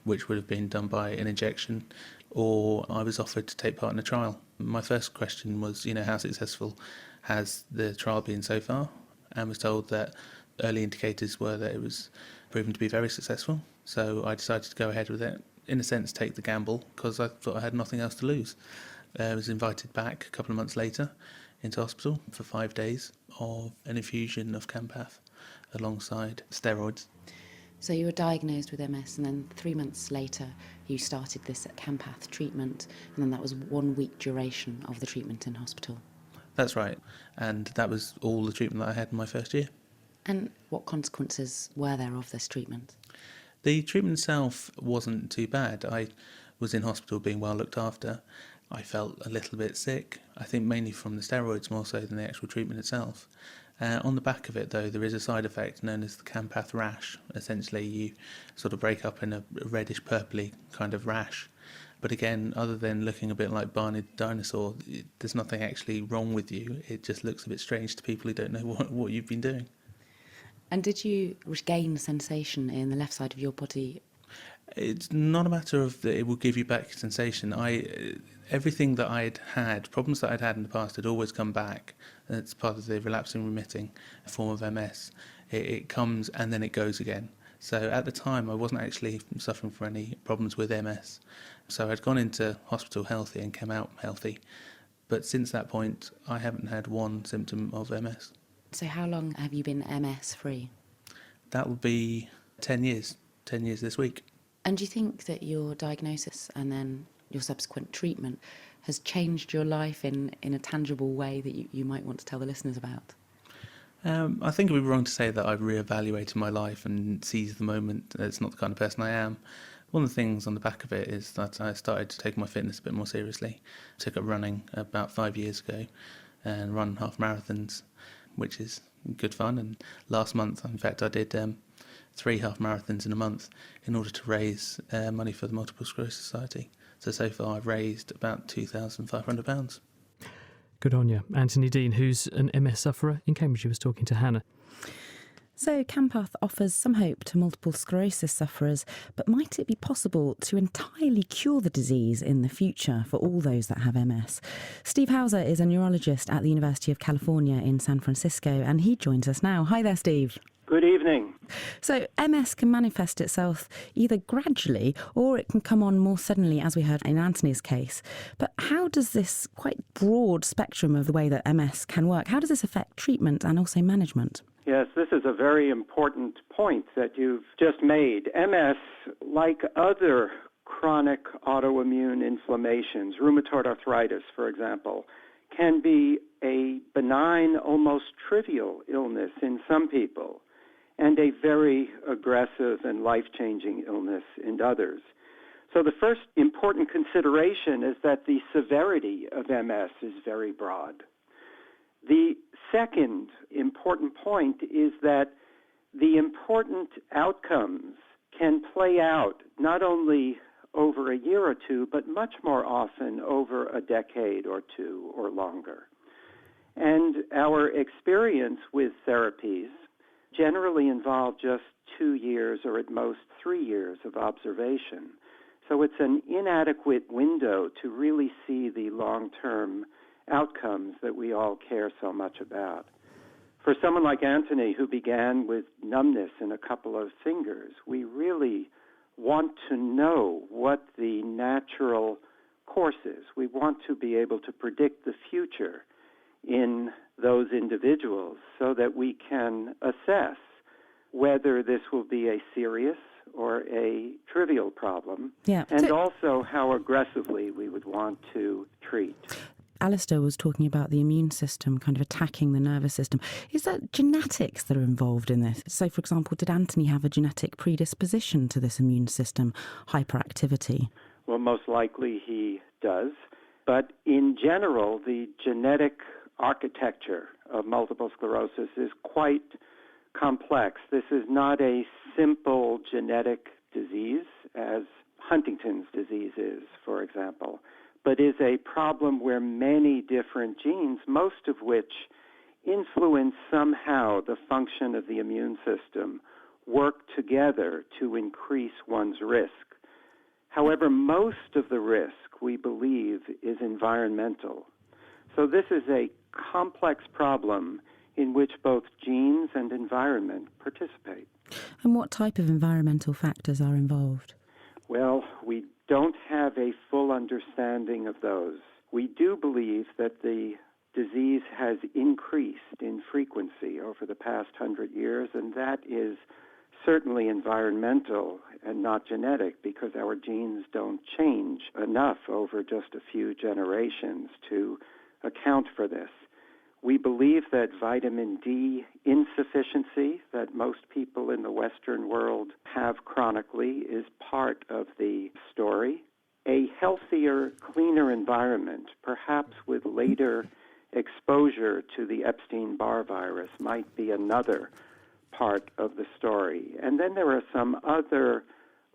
which would have been done by an injection, or I was offered to take part in a trial. My first question was, how successful has the trial been so far? And was told that early indicators were that it was proven to be very successful. So I decided to go ahead with it, in a sense take the gamble, because I thought I had nothing else to lose. I was invited back a couple of months later into hospital for 5 days of an infusion of Campath alongside steroids. So you were diagnosed with MS, and then 3 months later you started this Campath treatment, and then that was 1 week duration of the treatment in hospital. That's right, and that was all the treatment that I had in my first year. And what consequences were there of this treatment? The treatment itself wasn't too bad. I was in hospital being well looked after. I felt a little bit sick, I think mainly from the steroids more so than the actual treatment itself. On the back of it, though, there is a side effect known as the Campath rash. Essentially, you sort of break up in a reddish purpley kind of rash. But again, other than looking a bit like Barney the dinosaur, there's nothing actually wrong with you. It just looks a bit strange to people who don't know what you've been doing. And did you regain sensation in the left side of your body? It's not a matter of that it will give you back sensation. Everything that I'd had, problems that I'd had in the past, had always come back. It's part of the relapsing remitting form of MS. It comes and then it goes again. So at the time, I wasn't actually suffering from any problems with MS. So I'd gone into hospital healthy and came out healthy. But since that point, I haven't had one symptom of MS. So how long have you been MS free? That will be 10 years. 10 years this week. And do you think that your diagnosis and then your subsequent treatment has changed your life in a tangible way that you might want to tell the listeners about? I think it would be wrong to say that I've reevaluated my life and seized the moment. It's not the kind of person I am. One of the things on the back of it is that I started to take my fitness a bit more seriously. I took up running about 5 years ago and run half marathons, which is good fun. And last month, in fact, I did 3 half marathons in a month in order to raise money for the Multiple Sclerosis Society. So far I've raised about £2,500. Good on you. Anthony Dean, who's an MS sufferer in Cambridge, who was talking to Hannah. So Campath offers some hope to multiple sclerosis sufferers, but might it be possible to entirely cure the disease in the future for all those that have MS? Steve Hauser is a neurologist at the University of California in San Francisco, and he joins us now. Hi there, Steve. Good evening. So MS can manifest itself either gradually or it can come on more suddenly, as we heard in Anthony's case. But how does this quite broad spectrum of the way that MS can work, how does this affect treatment and also management? Yes, this is a very important point that you've just made. MS, like other chronic autoimmune inflammations, rheumatoid arthritis, for example, can be a benign, almost trivial illness in some people, and a very aggressive and life-changing illness in others. So the first important consideration is that the severity of MS is very broad. The second important point is that the important outcomes can play out not only over a year or two, but much more often over a decade or two or longer. And our experience with therapies generally involve just 2 years or at most 3 years of observation. So it's an inadequate window to really see the long-term outcomes that we all care so much about. For someone like Anthony, who began with numbness in a couple of fingers, we really want to know what the natural course is. We want to be able to predict the future in those individuals so that we can assess whether this will be a serious or a trivial problem, and also how aggressively we would want to treat. Alistair was talking about the immune system kind of attacking the nervous system. Is that genetics that are involved in this? So, for example, did Anthony have a genetic predisposition to this immune system hyperactivity? Well, most likely he does. But in general, the genetic architecture of multiple sclerosis is quite complex. This is not a simple genetic disease, as Huntington's disease is, for example, but is a problem where many different genes, most of which influence somehow the function of the immune system, work together to increase one's risk. However, most of the risk, we believe, is environmental. So this is a complex problem in which both genes and environment participate. And what type of environmental factors are involved? Well, we don't have a full understanding of those. We do believe that the disease has increased in frequency over the past 100 years, and that is certainly environmental and not genetic, because our genes don't change enough over just a few generations to account for this. We believe that vitamin D insufficiency that most people in the Western world have chronically is part of the story. A healthier, cleaner environment, perhaps with later exposure to the Epstein-Barr virus, might be another part of the story. And then there are some other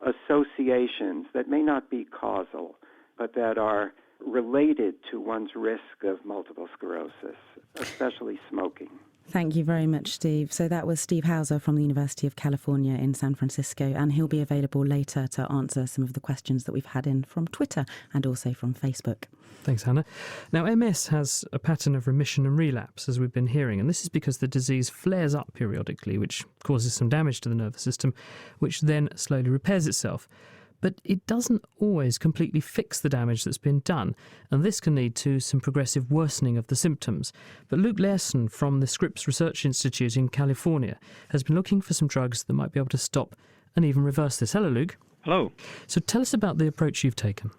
associations that may not be causal, but that are related to one's risk of multiple sclerosis, especially smoking. Thank you very much, Steve. So that was Steve Hauser from the University of California in San Francisco, and he'll be available later to answer some of the questions that we've had in from Twitter and also from Facebook. Thanks, Hannah. Now, MS has a pattern of remission and relapse, as we've been hearing, and this is because the disease flares up periodically, which causes some damage to the nervous system, which then slowly repairs itself. But it doesn't always completely fix the damage that's been done, and this can lead to some progressive worsening of the symptoms. But Luke Laerson from the Scripps Research Institute in California has been looking for some drugs that might be able to stop and even reverse this. Hello, Luke. Hello. So tell us about the approach you've taken.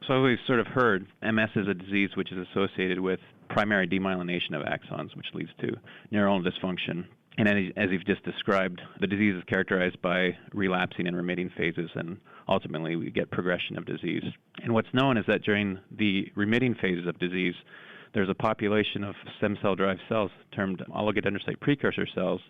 So we've sort of heard MS is a disease which is associated with primary demyelination of axons, which leads to neuronal dysfunction. And as you've just described, the disease is characterized by relapsing and remitting phases, and ultimately we get progression of disease. And what's known is that during the remitting phases of disease, there's a population of stem cell-derived cells termed oligodendrocyte precursor cells,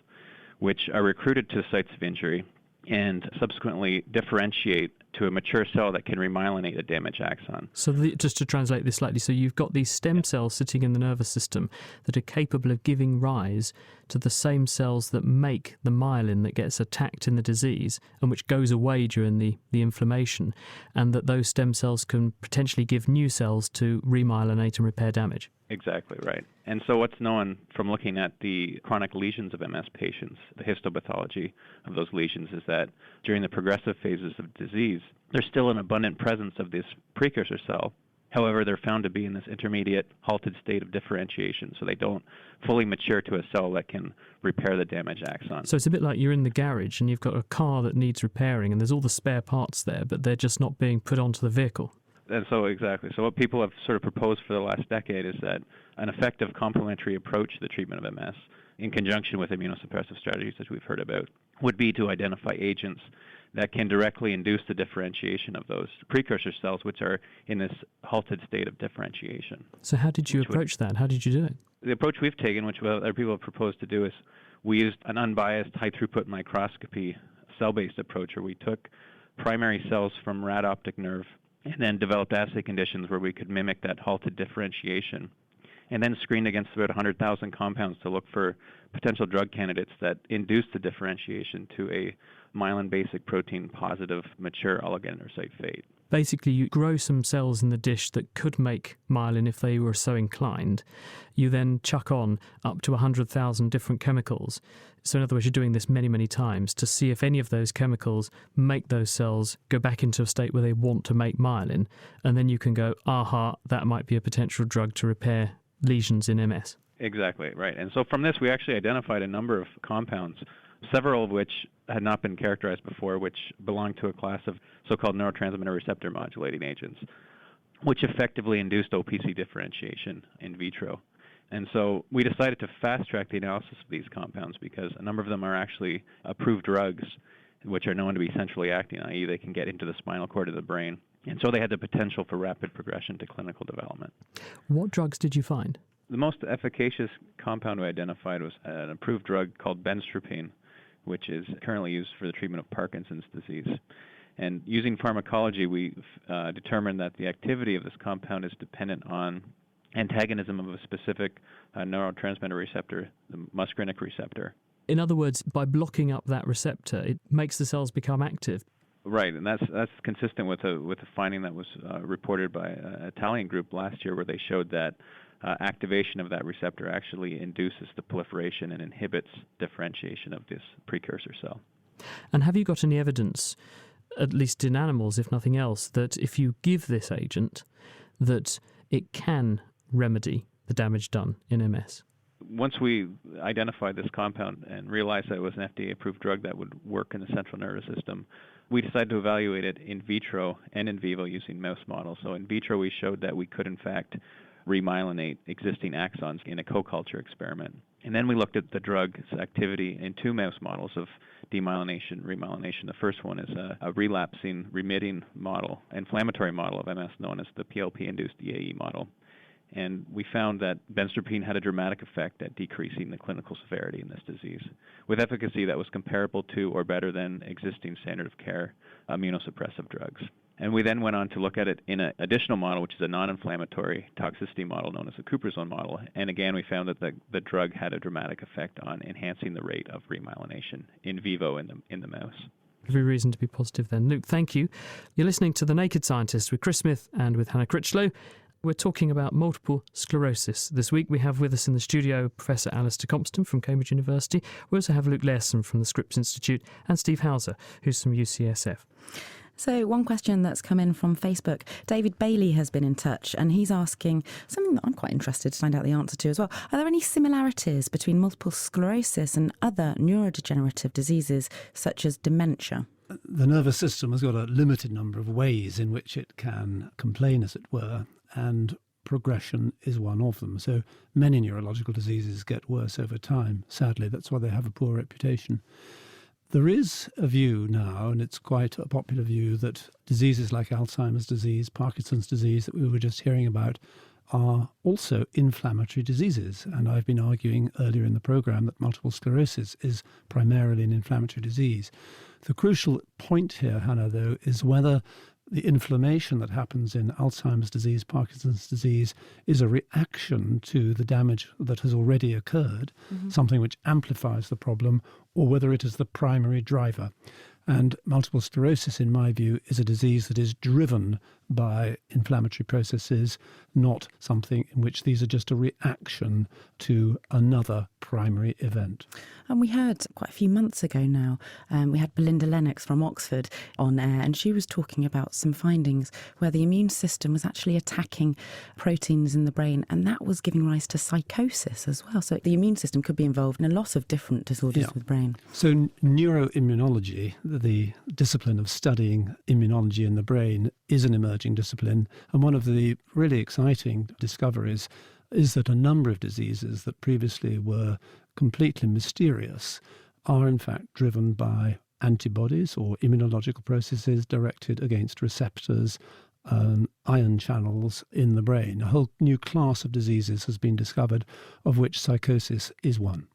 which are recruited to sites of injury and subsequently differentiate to a mature cell that can remyelinate a damaged axon. So just to translate this slightly, so you've got these stem cells sitting in the nervous system that are capable of giving rise to the same cells that make the myelin that gets attacked in the disease and which goes away during the inflammation, and that those stem cells can potentially give new cells to remyelinate and repair damage. Exactly right. And so what's known from looking at the chronic lesions of MS patients, the histopathology of those lesions, is that during the progressive phases of disease, there's still an abundant presence of this precursor cell. However, they're found to be in this intermediate halted state of differentiation, so they don't fully mature to a cell that can repair the damaged axon. So it's a bit like you're in the garage and you've got a car that needs repairing and there's all the spare parts there, but they're just not being put onto the vehicle. And so exactly. So what people have sort of proposed for the last decade is that an effective complementary approach to the treatment of MS, in conjunction with immunosuppressive strategies that we've heard about, would be to identify agents that can directly induce the differentiation of those precursor cells, which are in this halted state of differentiation. So how did you approach that? How did you do it? The approach we've taken, which other people have proposed to do, is we used an unbiased high-throughput microscopy cell-based approach, where we took primary cells from rat optic nerve and then developed assay conditions where we could mimic that halted differentiation, and then screened against about 100,000 compounds to look for potential drug candidates that induce the differentiation to a myelin basic protein positive mature oligodendrocyte fate. Basically, you grow some cells in the dish that could make myelin if they were so inclined. You then chuck on up to 100,000 different chemicals. So in other words, you're doing this many, many times to see if any of those chemicals make those cells go back into a state where they want to make myelin. And then you can go, aha, that might be a potential drug to repair lesions in MS. Exactly, right. And so from this, we actually identified a number of compounds, several of which had not been characterized before, which belong to a class of so-called neurotransmitter receptor modulating agents. which effectively induced OPC differentiation in vitro. And so we decided to fast-track the analysis of these compounds because a number of them are actually approved drugs which are known to be centrally acting, i.e. they can get into the spinal cord of the brain. And so they had the potential for rapid progression to clinical development. What drugs did you find? The most efficacious compound we identified was an approved drug called benztropine, which is currently used for the treatment of Parkinson's disease. And using pharmacology, we determined that the activity of this compound is dependent on antagonism of a specific neurotransmitter receptor, the muscarinic receptor. In other words, by blocking up that receptor, it makes the cells become active. Right, and that's consistent with a finding that was reported by an Italian group last year, where they showed that activation of that receptor actually induces the proliferation and inhibits differentiation of this precursor cell. And have you got any evidence, at least in animals, if nothing else, that if you give this agent, that it can remedy the damage done in MS? Once we identified this compound and realized that it was an FDA-approved drug that would work in the central nervous system, we decided to evaluate it in vitro and in vivo using mouse models. So in vitro, we showed that we could, in fact, remyelinate existing axons in a co-culture experiment. And then we looked at the drug's activity in 2 mouse models of demyelination, remyelination. The first one is a relapsing, remitting model, inflammatory model of MS known as the PLP-induced EAE model. And we found that benztropine had a dramatic effect at decreasing the clinical severity in this disease, with efficacy that was comparable to or better than existing standard of care immunosuppressive drugs. And we then went on to look at it in an additional model, which is a non-inflammatory toxicity model known as the Cuprizone model. And again, we found that the drug had a dramatic effect on enhancing the rate of remyelination in vivo in the mouse. Every reason to be positive then. Luke, thank you. You're listening to The Naked Scientist with Chris Smith and with Hannah Critchlow. We're talking about multiple sclerosis. This week we have with us in the studio Professor Alistair Compston from Cambridge University. We also have Luke Lairson from the Scripps Institute and Steve Hauser, who's from UCSF. So one question that's come in from Facebook, David Bailey has been in touch and he's asking something that I'm quite interested to find out the answer to as well. Are there any similarities between multiple sclerosis and other neurodegenerative diseases such as dementia? The nervous system has got a limited number of ways in which it can complain, as it were, and progression is one of them. So many neurological diseases get worse over time. Sadly, that's why they have a poor reputation. There is a view now, and it's quite a popular view, that diseases like Alzheimer's disease, Parkinson's disease that we were just hearing about are also inflammatory diseases. And I've been arguing earlier in the programme that multiple sclerosis is primarily an inflammatory disease. The crucial point here, Hannah, though, is whether the inflammation that happens in Alzheimer's disease, Parkinson's disease, is a reaction to the damage that has already occurred, something which amplifies the problem, or whether it is the primary driver. And multiple sclerosis, in my view, is a disease that is driven by inflammatory processes, not something in which these are just a reaction to another primary event. And we heard quite a few months ago now, we had Belinda Lennox from Oxford on air, and she was talking about some findings where the immune system was actually attacking proteins in the brain, and that was giving rise to psychosis as well. So the immune system could be involved in a lot of different disorders with the brain. So neuroimmunology, the discipline of studying immunology in the brain, is an emerging discipline. And one of the really exciting discoveries is that a number of diseases that previously were completely mysterious are in fact driven by antibodies or immunological processes directed against receptors, ion channels in the brain. A whole new class of diseases has been discovered, of which psychosis is one.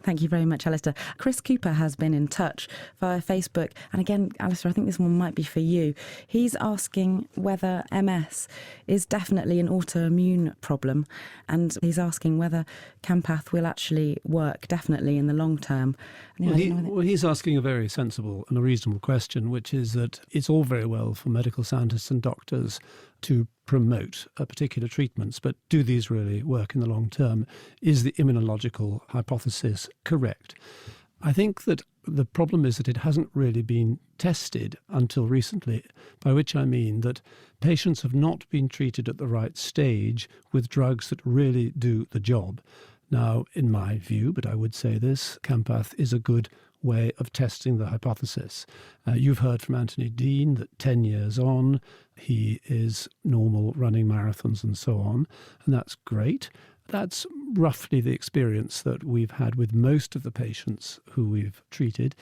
Thank you very much, Alistair. Chris Cooper has been in touch via Facebook. And again, Alistair, I think this one might be for you. He's asking whether MS is definitely an autoimmune problem. And he's asking whether Campath will actually work definitely in the long term. Well, he's asking a very sensible and a reasonable question, which is that it's all very well for medical scientists and doctors to promote particular treatments, but do these really work in the long term? Is the immunological hypothesis correct? I think that the problem is that it hasn't really been tested until recently, by which I mean that patients have not been treated at the right stage with drugs that really do the job. Now, in my view, but I would say this, Campath is a good way of testing the hypothesis. You've heard from Anthony Dean that 10 years on, he is normal running marathons and so on, and that's great. That's roughly the experience that we've had with most of the patients who we've treated.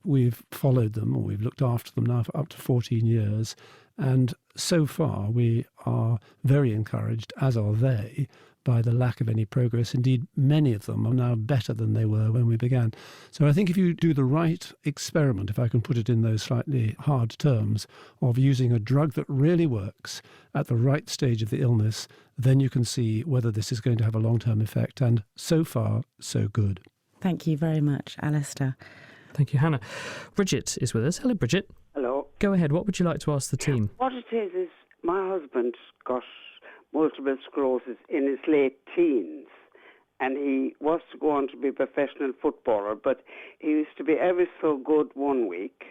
We've followed them, or we've looked after them now for up to 14 years, and so far we are very encouraged, as are they, by the lack of any progress. Indeed, many of them are now better than they were when we began. So I think if you do the right experiment, if I can put it in those slightly hard terms, of using a drug that really works at the right stage of the illness, then you can see whether this is going to have a long-term effect. And so far, so good. Thank you very much, Alistair. Thank you, Hannah. Bridget is with us. Hello, Bridget. Hello. Go ahead. What would you like to ask the team? What it is my husband got multiple sclerosis in his late teens, and he was to go on to be a professional footballer, but he used to be ever so good one week,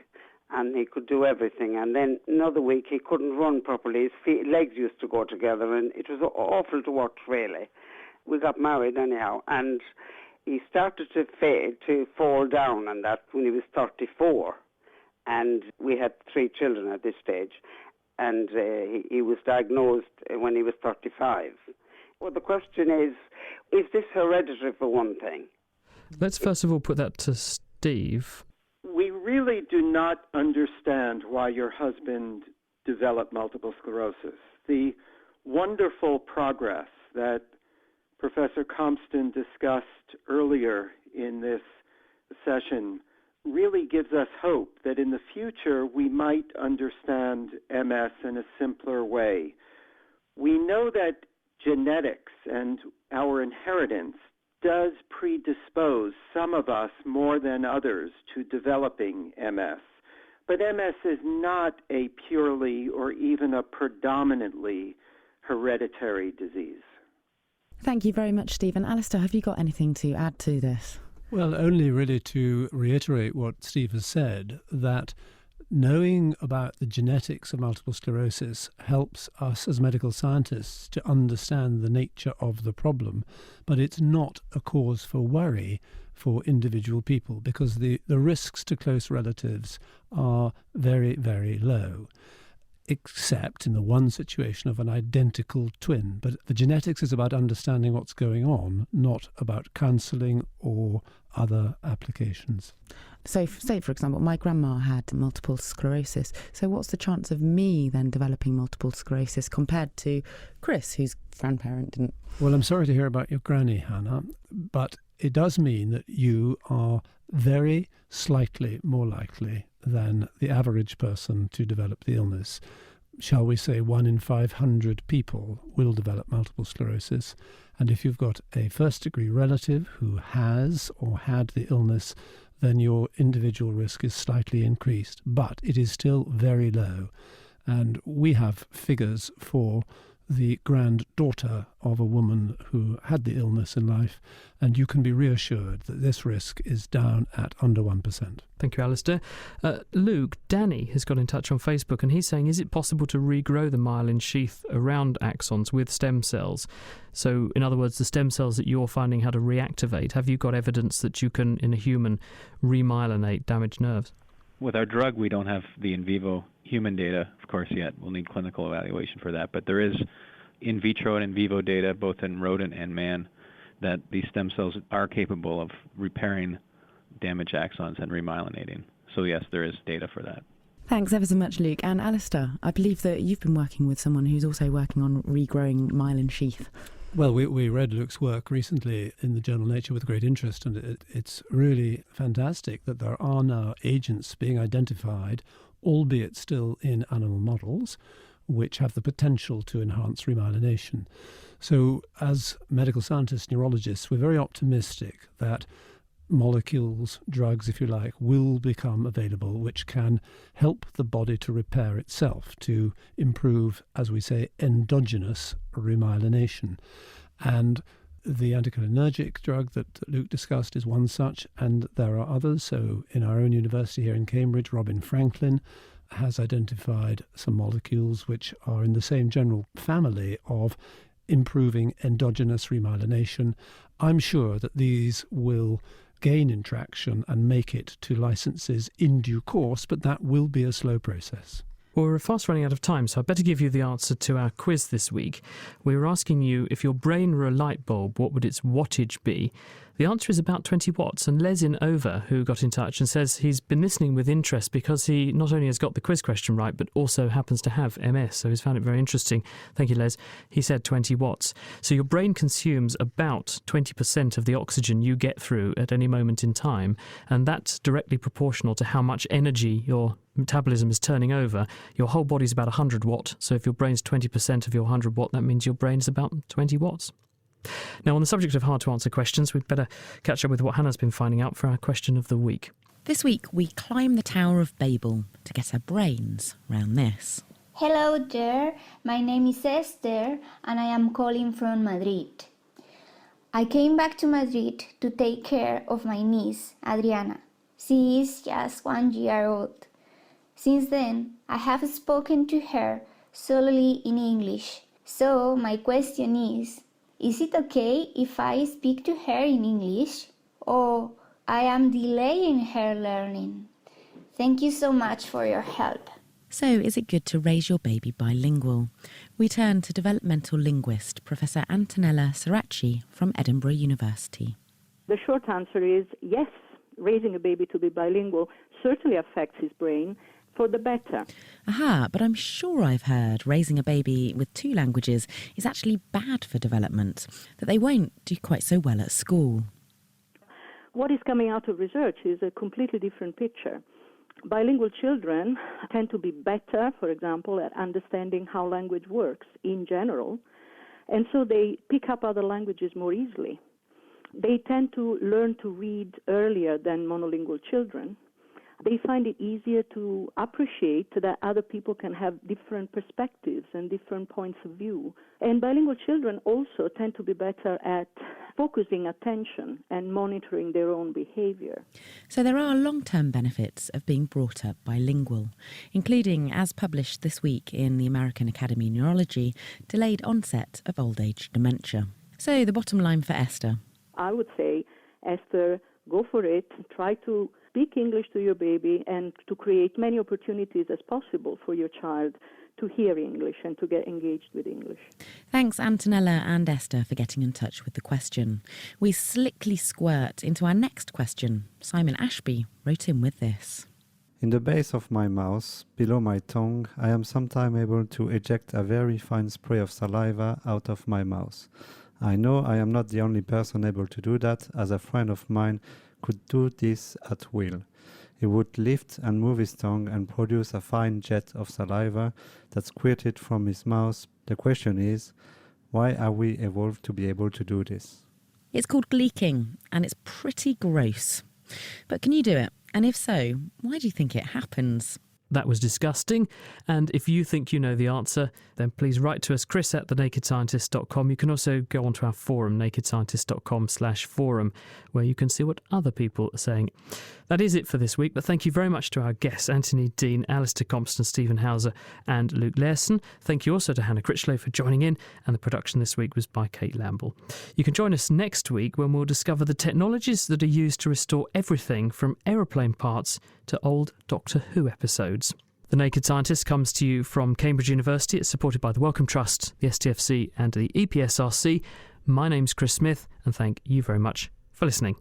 and he could do everything, and then another week he couldn't run properly. His legs used to go together, and it was awful to watch, really. We got married anyhow, and he started to fall down, and that when he was 34, and we had 3 children at this stage, and he was diagnosed when he was 35. Well, the question is this hereditary for one thing? Let's first of all put that to Steve. We really do not understand why your husband developed multiple sclerosis. The wonderful progress that Professor Compston discussed earlier in this session really gives us hope that in the future we might understand MS in a simpler way. We know that genetics and our inheritance does predispose some of us more than others to developing MS. But MS is not a purely or even a predominantly hereditary disease. Thank you very much, Stephen. Alistair, have you got anything to add to this? Well, only really to reiterate what Steve has said, that knowing about the genetics of multiple sclerosis helps us as medical scientists to understand the nature of the problem, but it's not a cause for worry for individual people because the risks to close relatives are very, very low, except in the one situation of an identical twin. But the genetics is about understanding what's going on, not about counselling or other applications. So, say, for example, my grandma had multiple sclerosis. So what's the chance of me then developing multiple sclerosis compared to Chris, whose grandparent didn't? Well, I'm sorry to hear about your granny, Hannah, but it does mean that you are very slightly more likely than the average person to develop the illness. Shall we say 1 in 500 people will develop multiple sclerosis. And if you've got a first-degree relative who has or had the illness, then your individual risk is slightly increased, but it is still very low. And we have figures for the granddaughter of a woman who had the illness in life, and you can be reassured that this risk is down at under 1%. Thank you, Alistair. Luke, Danny has got in touch on Facebook, and he's saying, is it possible to regrow the myelin sheath around axons with stem cells? So, in other words, the stem cells that you're finding how to reactivate, have you got evidence that you can, in a human, remyelinate damaged nerves? With our drug, we don't have the in vivo human data, of course, yet. We'll need clinical evaluation for that. But there is in vitro and in vivo data, both in rodent and man, that these stem cells are capable of repairing damaged axons and remyelinating. So, yes, there is data for that. Thanks ever so much, Luke. And Alistair, I believe that you've been working with someone who's also working on regrowing myelin sheath. Well, we read Luke's work recently in the journal Nature with great interest, and it's really fantastic that there are now agents being identified, albeit still in animal models, which have the potential to enhance remyelination. So as medical scientists, neurologists, we're very optimistic that molecules, drugs, if you like, will become available, which can help the body to repair itself, to improve, as we say, endogenous remyelination. And the anticholinergic drug that Luke discussed is one such, and there are others. So in our own university here in Cambridge, Robin Franklin has identified some molecules which are in the same general family of improving endogenous remyelination. I'm sure that these will gain in traction and make it to licenses in due course, but that will be a slow process. Well, we're fast running out of time, so I better give you the answer to our quiz this week. We were asking you, if your brain were a light bulb, what would its wattage be? The answer is about 20 watts, and Les in Over, who got in touch and says he's been listening with interest because he not only has got the quiz question right, but also happens to have MS, so he's found it very interesting. Thank you, Les. He said 20 watts. So your brain consumes about 20% of the oxygen you get through at any moment in time, and that's directly proportional to how much energy your metabolism is turning over. Your whole body's about 100 watt, so if your brain's 20% of your 100 watt, that means your brain's about 20 watts. Now, on the subject of hard-to-answer questions, we'd better catch up with what Hannah's been finding out for our question of the week. This week, we climb the Tower of Babel to get our brains round this. Hello there, my name is Esther and I am calling from Madrid. I came back to Madrid to take care of my niece, Adriana. She is just 1 year old. Since then, I have spoken to her solely in English. So my question is it okay if I speak to her in English? Or I am delaying her learning? Thank you so much for your help. So, is it good to raise your baby bilingual? We turn to developmental linguist Professor Antonella Ceracchi from Edinburgh University. The short answer is yes, raising a baby to be bilingual certainly affects his brain for the better. Aha, but I'm sure I've heard raising a baby with 2 languages is actually bad for development, that they won't do quite so well at school. What is coming out of research is a completely different picture. Bilingual children tend to be better, for example, at understanding how language works in general, and so they pick up other languages more easily. They tend to learn to read earlier than monolingual children. They find it easier to appreciate that other people can have different perspectives and different points of view. And bilingual children also tend to be better at focusing attention and monitoring their own behavior. So there are long-term benefits of being brought up bilingual, including, as published this week in the American Academy of Neurology, delayed onset of old age dementia. So the bottom line for Esther. I would say, Esther, go for it. Try to speak English to your baby and to create many opportunities as possible for your child to hear English and to get engaged with English. Thanks, Antonella and Esther, for getting in touch with the question. We slickly squirt into our next question. Simon Ashby wrote in with this. In the base of my mouth, below my tongue, I am sometimes able to eject a very fine spray of saliva out of my mouth. I know I am not the only person able to do that, as a friend of mine could do this at will. He would lift and move his tongue and produce a fine jet of saliva that squirted from his mouth. The question is, why are we evolved to be able to do this? It's called gleeking, and it's pretty gross. But can you do it? And if so, why do you think it happens? That was disgusting, and if you think you know the answer, then please write to us, chris@thenakedscientist.com. You can also go onto our forum, nakedscientist.com/forum, where you can see what other people are saying. That is it for this week, but thank you very much to our guests, Anthony Dean, Alistair Compston, Stephen Hauser and Luke Lairson. Thank you also to Hannah Critchlow for joining in, and the production this week was by Kate Lamble. You can join us next week when we'll discover the technologies that are used to restore everything from aeroplane parts to old Doctor Who episodes. The Naked Scientist comes to you from Cambridge University. It's supported by the Wellcome Trust, the STFC and the EPSRC. My name's Chris Smith, and thank you very much for listening.